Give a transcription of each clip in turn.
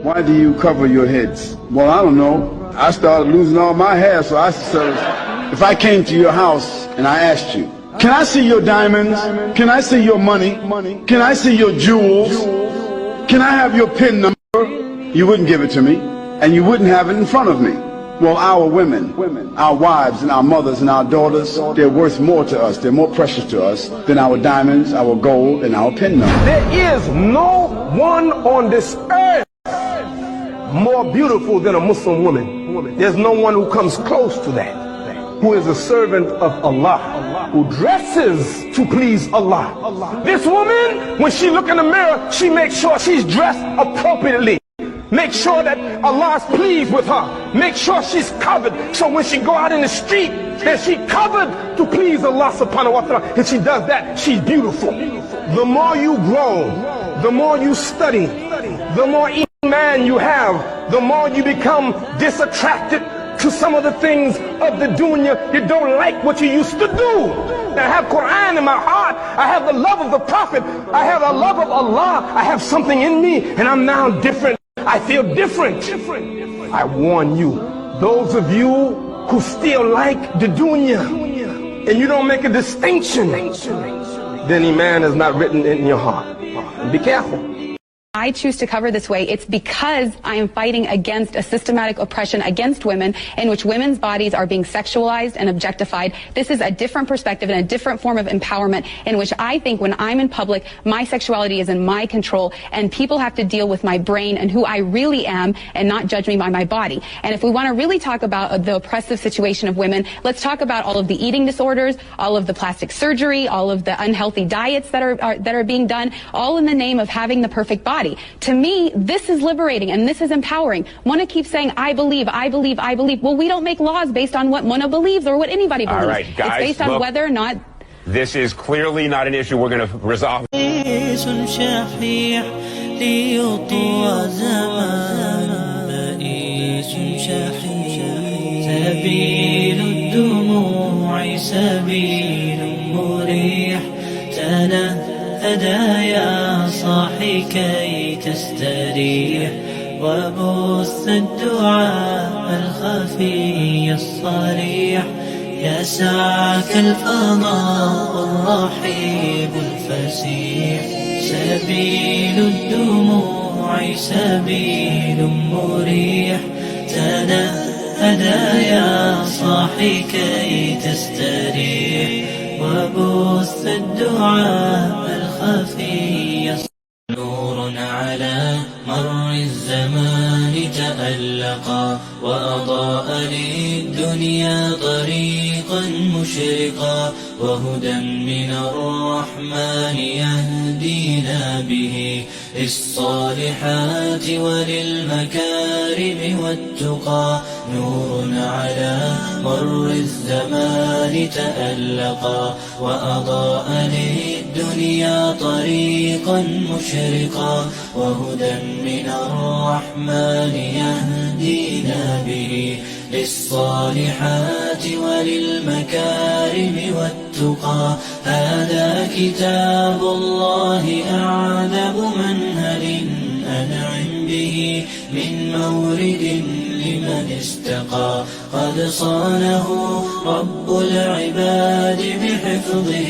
Why do you cover your heads? Well, I don't know. I started losing all my hair, so I said, if I came to your house and I asked you, can I see your diamonds? Can I see your money? Can I see your jewels? Can I have your PIN number? You wouldn't give it to me, and you wouldn't have it in front of me. Well, our women, our wives and our mothers and our daughters, they're worth more to us, they're more precious to us than our diamonds, our gold, and our PIN number. There is no one on this earth more beautiful than a Muslim woman. There's no one who comes close to that, who is a servant of Allah, who dresses to please Allah. This woman, when she look in the mirror, she makes sure she's dressed appropriately. Make sure that Allah is pleased with her. Make sure she's covered. So when she go out in the street, that she covered to please Allah subhanahu wa ta'ala. And she does that, she's beautiful. The more you grow, the more you study, the more iman you have, the more you become disattracted to some of the things of the dunya. You don't like what you used to do. I have Quran in my heart. I have the love of the Prophet. I have the love of Allah. I have something in me, and I'm now different. I feel different. I warn you, those of you who still like the dunya and you don't make a distinction, then iman is not written in your heart. And be careful. I choose to cover this way, it's because I am fighting against a systematic oppression against women in which women's bodies are being sexualized and objectified. This is a different perspective and a different form of empowerment in which I think when I'm in public, my sexuality is in my control and people have to deal with my brain and who I really am and not judge me by my body. And if we want to really talk about the oppressive situation of women, let's talk about all of the eating disorders, all of the plastic surgery, all of the unhealthy diets that are being done, all in the name of having the perfect body. To me, this is liberating and this is empowering. Mona keeps saying, I believe, I believe, I believe. Well, we don't make laws based on what Mona believes or what anybody believes. All right, guys, it's based on whether or not. This is clearly not an issue we're going to resolve. يا صاحي كي تستريح وبث الدعاء الخفي الصريح يسعك الفضاء الرحيب الفسيح سبيل الدموع سبيل مريح تنهدى يا صاحي كي تستريح وبث الدعاء الخفي نور على مر الزمان تألقا وأضاء للدنيا طريقا مشرقا وهدى من الرحمن يهدينا به للصالحات وللمكارم والتقى نور على مر الزمان تألقا وأضاء للدنيا طريقا مشرقا وهدى من الرحمن يهدينا به للصالحات وللمكارم والتقى هذا كتاب الله أعذب منهل أنعم به من مورد لمن استقى قد صانه رب العباد بحفظه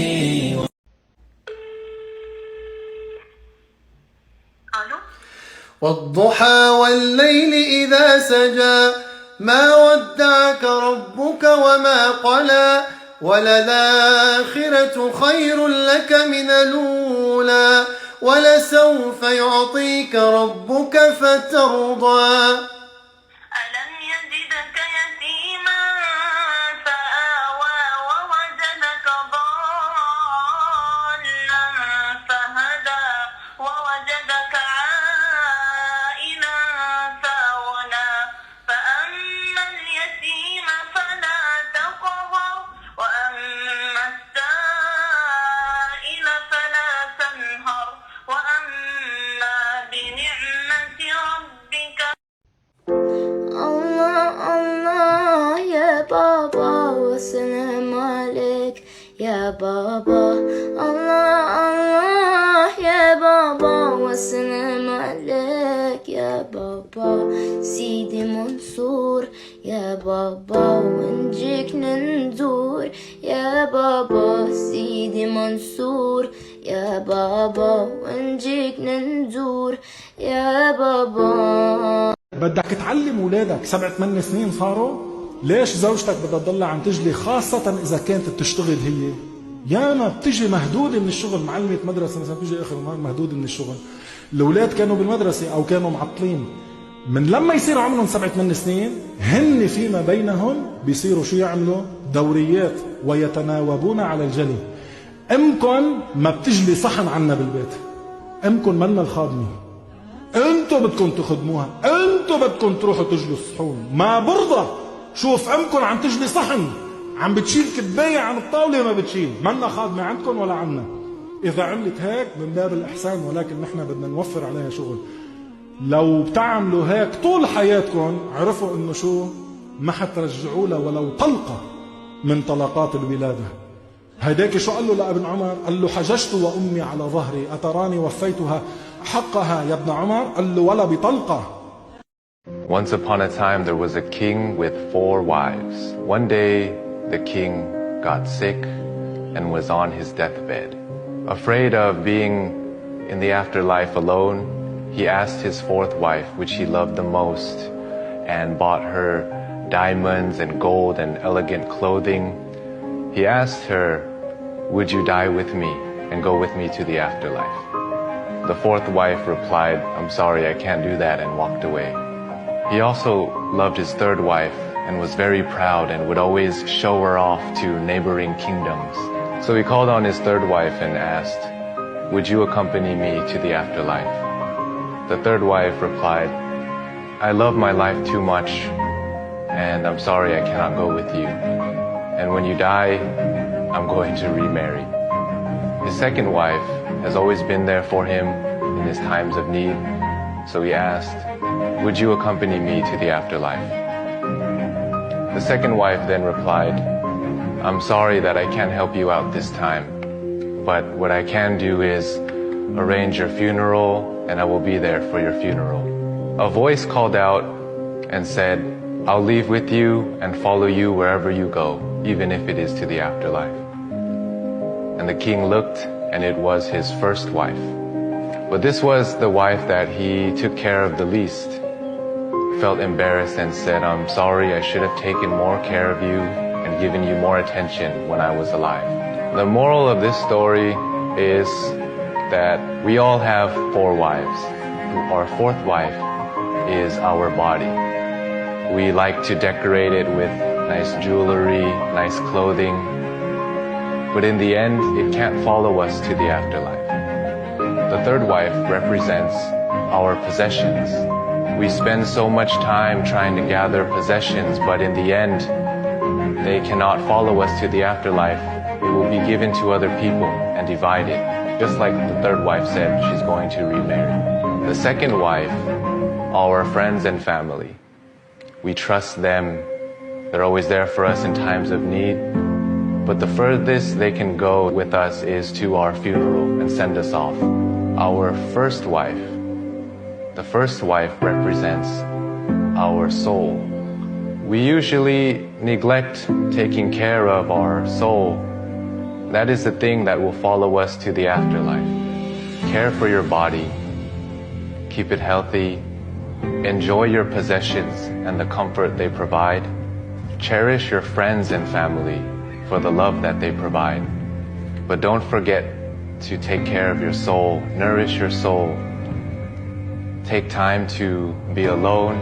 والضحى والليل إذا سجى ما ودعك ربك وما قلى وللآخرة خير لك من الأولى ولسوف يعطيك ربك فترضى ألم يجدك يتيما فآوى ووجدك ضالا فهدى ووجدك عائلا فأغنى فأما اليتيم فلا تقهر وأما السائل فلا تنهر وأما بنعمة ربك Allah Allah ya baba والسلام عليك يا بابا Allah Allah ya baba والسلام عليك يا بابا بابا سيدي منصور يا بابا ونجيكنا نزور يا بابا سيدي منصور يا بابا ونجيكنا نزور يا بابا. بدك تعلم ولادك 7-8 سنين صاروا ليش زوجتك بدها تضلها عم تجلي، خاصة إذا كانت بتشتغل هي. ياما بتجي مهدودة من الشغل، معلمة مدرسة مثلا بتجي آخر النهار مهدودة من الشغل. الأولاد كانوا بالمدرسة أو كانوا معطلين، من لما يصيروا عمرهم 7-8 سنين هن فيما بينهم بيصيروا شو يعملوا؟ دوريات ويتناوبون على الجلي. أمكن ما بتجلي صحن عنا بالبيت، أمكن منا الخادمة، انتو بدكم تخدموها، انتو بدكم تروحوا تجلوا الصحون. ما برضى شوف امكن عم تجلي صحن، عم بتشيل كباية عن الطاولة ما بتشيل، منا خادمة عندكم ولا عنا. إذا عملت هيك من باب الإحسان، ولكن نحن بدنا نوفر عليها شغل. لو بتعملوا هيك طول حياتكم عرفوا إنه شو ما حترجعوا له ولو طلقة من طلقات الولادة. هيداك شو قال له لابن عمر؟ قال له حججت وأمي على ظهري أتراني وفيتها حقها يا ابن عمر؟ قال له ولا بطلقة. Once upon a time there was a king with 4 wives. One day the king got sick and was on his deathbed. Afraid of being in the afterlife alone, he asked his 4th wife, which he loved the most, and bought her diamonds and gold and elegant clothing. He asked her, "Would you die with me and go with me to the afterlife?" The 4th wife replied, "I'm sorry, I can't do that," and walked away. He also loved his 3rd wife and was very proud and would always show her off to neighboring kingdoms. So he called on his 3rd wife and asked, "Would you accompany me to the afterlife?" The 3rd wife replied, "I love my life too much, and I'm sorry I cannot go with you. And when you die, I'm going to remarry." His 2nd wife has always been there for him in his times of need, so he asked, "Would you accompany me to the afterlife?" The 2nd wife then replied, "I'm sorry that I can't help you out this time, but what I can do is arrange your funeral and I will be there for your funeral." A voice called out and said, "I'll leave with you and follow you wherever you go, even if it is to the afterlife." And the king looked, and it was his 1st wife. But this was the wife that he took care of the least. He felt embarrassed and said, "I'm sorry, I should have taken more care of you and given you more attention when I was alive." The moral of this story is that we all have 4 wives. Our 4th wife is our body. We like to decorate it with nice jewelry, nice clothing, but in the end, it can't follow us to the afterlife. The 3rd wife represents our possessions. We spend so much time trying to gather possessions, but in the end, they cannot follow us to the afterlife. It will be given to other people and divided. Just like the 3rd wife said, she's going to remarry. The 2nd wife, our friends and family. We trust them. They're always there for us in times of need. But the furthest they can go with us is to our funeral and send us off. Our 1st wife, the 1st wife represents our soul. We usually neglect taking care of our soul. That is the thing that will follow us to the afterlife. Care for your body. Keep it healthy. Enjoy your possessions and the comfort they provide. Cherish your friends and family for the love that they provide. But don't forget to take care of your soul, nourish your soul. Take time to be alone.